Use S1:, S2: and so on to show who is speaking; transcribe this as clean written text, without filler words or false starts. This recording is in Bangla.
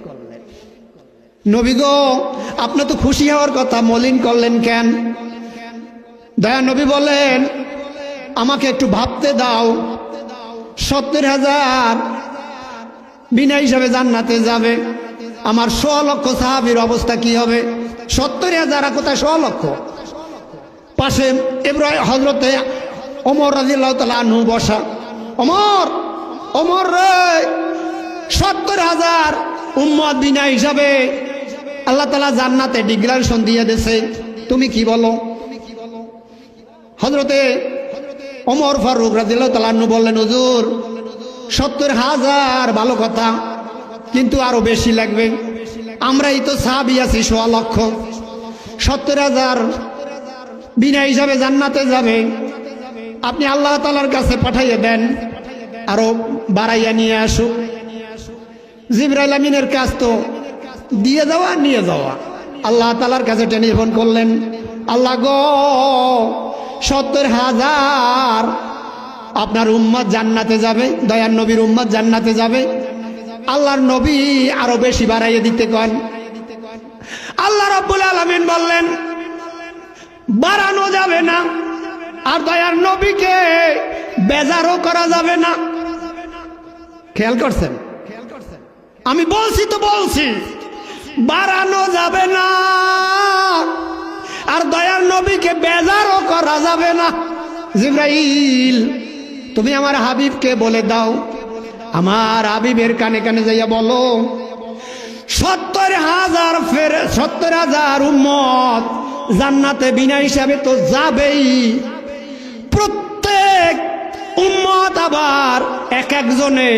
S1: করলেন। নবী গো, আপনি তো খুশি হওয়ার কথা, মলিন করলেন কেন? দয়া নবী বলেন, আমাকে একটু ভাবতে দাও। 70,000 বিনা হিসাবে জান্নাতে যাবে, আমার 100 লক্ষ সাহাবীর অবস্থা কি হবে? 70,000 কোথায় 100 লক্ষ? পাশে ইব্রাহিম হযরতে ওমর রাদিয়াল্লাহু তাআলা আনহু বসা। ওমর রে, 70,000 উম্মত বিনা হিসাবে আল্লাহ তাআলা জান্নাতে ডিক্লারেশন দিয়ে দিয়েছে, তুমি কি বলো? হযরতে ওমর ফারুক রাদিয়াল্লাহু তাআলা আনহু বললেন, হুজুর 70,000 ভালো কথা, কিন্তু আরো বেশি লাগবে। আমরাই তো সাহাবী আছি 100 লক্ষ, 70,000 বিনা হিসাবে জান্নাতে যাবে। আপনি আল্লাহ তাআলার কাছে পাঠাইয়ে দেন, আরো বাড়াইয়া নিয়ে আসুক। জিবরাইল আমিনের কাজ তো দিয়ে যাওয়া নিয়ে যাওয়া। আল্লাহ তাআলার কাছে টেলিফোন করলেন, আল্লাহ গো, 70,000 আপনার উম্মত জান্নাতে যাবে, দয়ার নবীর উম্মত জান্নাতে যাবে। আল্লাহর নবী আরো বেশি বাড়াইয়ে দিতে কন। আল্লাহ রাব্বুল আলামিন বললেন, বাড়ানো যাবে না, আর দয়ার নবীকে বেজারও করা যাবে না। খেয়াল করছেন? আমি বলছি তো বলছি, বাড়ানো যাবে না, আর দয়ার নবীকে বেজারও করা যাবে না। জিবরাইল, তুমি আমার হাবিবকে বলে দাও, আমার হাবিবের কানে কানে যাইয়া বলো, 70,000 উম্মত জান্নাতে বিনা হিসাবে তো যাবেই। প্রত্যেক উম্মত আবার এক একজনে